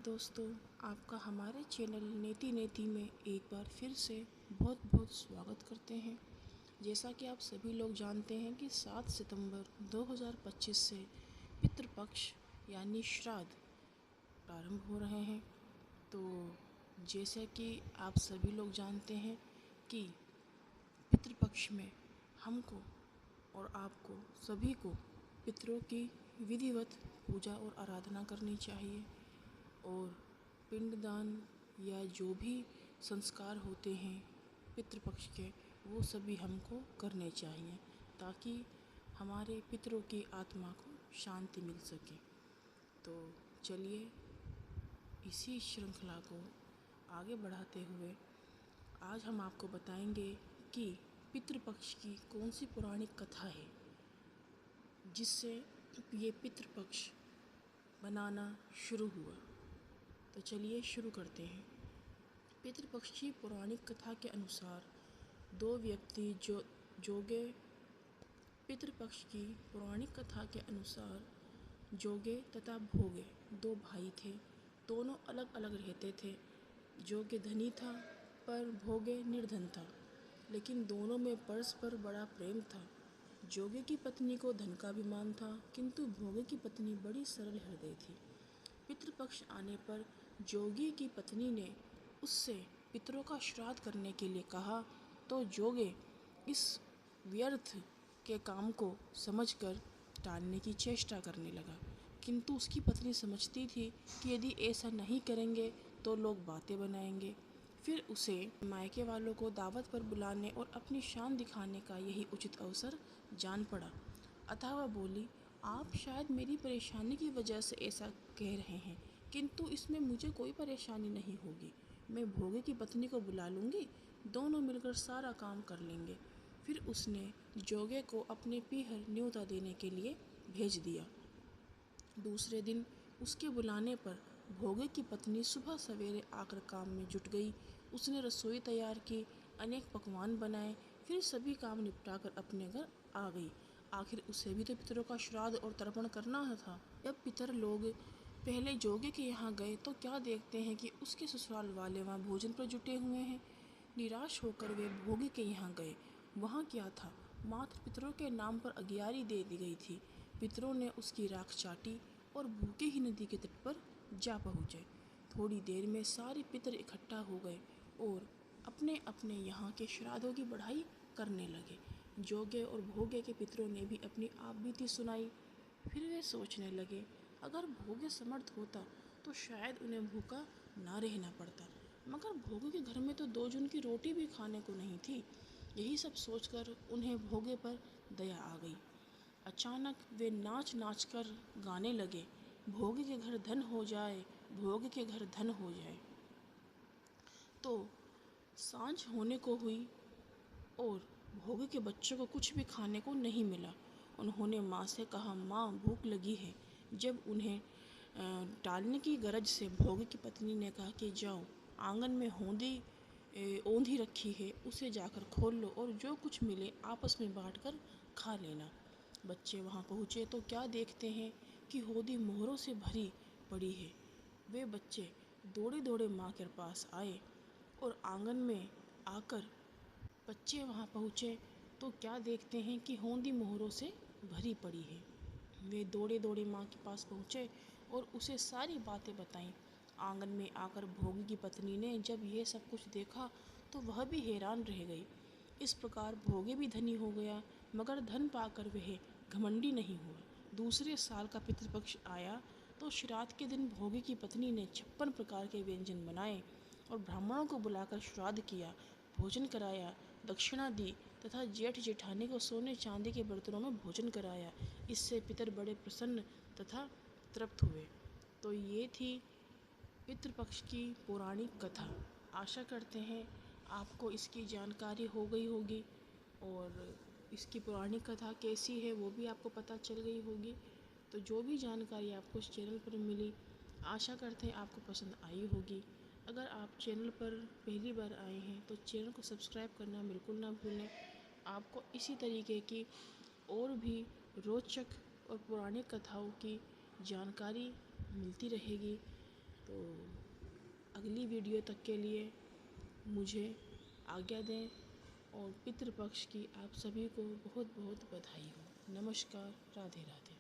दोस्तों, आपका हमारे चैनल नेति नेति में एक बार फिर से बहुत बहुत स्वागत करते हैं। जैसा कि आप सभी लोग जानते हैं कि 7 सितंबर 2025 से पितृपक्ष यानी श्राद्ध प्रारंभ हो रहे हैं। तो जैसा कि आप सभी लोग जानते हैं कि पितृपक्ष में हमको और आपको सभी को पितरों की विधिवत पूजा और आराधना करनी चाहिए और पिंडदान या जो भी संस्कार होते हैं पितृपक्ष के वो सभी हमको करने चाहिए ताकि हमारे पितरों की आत्मा को शांति मिल सके। तो चलिए इसी श्रृंखला को आगे बढ़ाते हुए आज हम आपको बताएंगे कि पितृपक्ष की कौन सी पौराणिक कथा है जिससे ये पितृपक्ष बनाना शुरू हुआ। तो चलिए शुरू करते हैं। पितृपक्ष की पौराणिक कथा के अनुसार दो व्यक्ति जोगे पितृपक्ष की पौराणिक कथा के अनुसार जोगे तथा भोगे दो भाई थे। दोनों अलग अलग रहते थे। जोगे धनी था पर भोगे निर्धन था, लेकिन दोनों में परस्पर बड़ा प्रेम था। जोगे की पत्नी को धन का अभिमान था, किंतु भोगे की पत्नी बड़ी सरल हृदय थी। पितृपक्ष आने पर जोगी की पत्नी ने उससे पितरों का श्राद्ध करने के लिए कहा, तो जोगे इस व्यर्थ के काम को समझकर टालने की चेष्टा करने लगा। किंतु उसकी पत्नी समझती थी कि यदि ऐसा नहीं करेंगे तो लोग बातें बनाएंगे। फिर उसे मायके वालों को दावत पर बुलाने और अपनी शान दिखाने का यही उचित अवसर जान पड़ा। अतः वह बोली, आप शायद मेरी परेशानी की वजह से ऐसा कह रहे हैं, किंतु इसमें मुझे कोई परेशानी नहीं होगी। मैं भोगे की पत्नी को बुला लूँगी, दोनों मिलकर सारा काम कर लेंगे। फिर उसने जोगे को अपने पीहर न्योता देने के लिए भेज दिया। दूसरे दिन उसके बुलाने पर भोगे की पत्नी सुबह सवेरे आकर काम में जुट गई। उसने रसोई तैयार की, अनेक पकवान बनाए, फिर सभी काम निपटाकर अपने घर आ गई। आखिर उसे भी तो पितरों का श्राद्ध और तर्पण करना था। जब पितर लोग पहले जोगे के यहाँ गए तो क्या देखते हैं कि उसके ससुराल वाले वहाँ भोजन पर जुटे हुए हैं। निराश होकर वे भोगे के यहाँ गए। वहाँ क्या था, मात्र पितरों के नाम पर अगियारी दे दी गई थी। पितरों ने उसकी राख चाटी और भूखे ही नदी के तट पर जा पहुँचे। थोड़ी देर में सारे पितर इकट्ठा हो गए और अपने अपने यहाँ के श्राद्धों की बढ़ाई करने लगे। जोगे और भोगे के पितरों ने भी अपनी आप बीती सुनाई। फिर वे सोचने लगे, अगर भोगे समर्थ होता तो शायद उन्हें भूखा ना रहना पड़ता, मगर भोगे के घर में तो 2 जून की रोटी भी खाने को नहीं थी। यही सब सोचकर उन्हें भोगे पर दया आ गई। अचानक वे नाच नाच कर गाने लगे, भोगे के घर धन हो जाए, भोगे के घर धन हो जाए। तो सांझ होने को हुई और भोगे के बच्चों को कुछ भी खाने को नहीं मिला। उन्होंने माँ से कहा, माँ भूख लगी है। जब उन्हें टालने की गरज से भोगे की पत्नी ने कहा कि जाओ, आंगन में औंधी रखी है, उसे जाकर खोल लो और जो कुछ मिले आपस में बांटकर खा लेना। बच्चे वहाँ पहुँचे तो क्या देखते हैं कि होदी मोहरों से भरी पड़ी है। वे बच्चे दौड़े दौड़े माँ के पास आए और आंगन में आकर बच्चे वहाँ पहुँचे तो क्या देखते हैं कि होदी मोहरों से भरी पड़ी है। वे दौड़े दौड़े माँ के पास पहुँचे और उसे सारी बातें बताईं। आंगन में आकर भोगी की पत्नी ने जब ये सब कुछ देखा तो वह भी हैरान रह गई। इस प्रकार भोगे भी धनी हो गया, मगर धन पाकर वह घमंडी नहीं हुआ। दूसरे साल का पितृपक्ष आया तो श्राद्ध के दिन भोगे की पत्नी ने 56 प्रकार के व्यंजन बनाए और ब्राह्मणों को बुलाकर श्राद्ध किया, भोजन कराया, दक्षिणा दी तथा जेठ जेठानी को सोने चांदी के बर्तनों में भोजन कराया। इससे पितर बड़े प्रसन्न तथा तृप्त हुए। तो ये थी पितृपक्ष की पौराणिक कथा। आशा करते हैं आपको इसकी जानकारी हो गई होगी और इसकी पौराणिक कथा कैसी है वो भी आपको पता चल गई होगी। तो जो भी जानकारी आपको इस चैनल पर मिली, आशा करते हैं आपको पसंद आई होगी। अगर आप चैनल पर पहली बार आए हैं तो चैनल को सब्सक्राइब करना बिल्कुल ना भूलें। आपको इसी तरीके की और भी रोचक और पौराणिक कथाओं की जानकारी मिलती रहेगी। तो अगली वीडियो तक के लिए मुझे आज्ञा दें और पितृपक्ष की आप सभी को बहुत बहुत बधाई हो। नमस्कार, राधे राधे।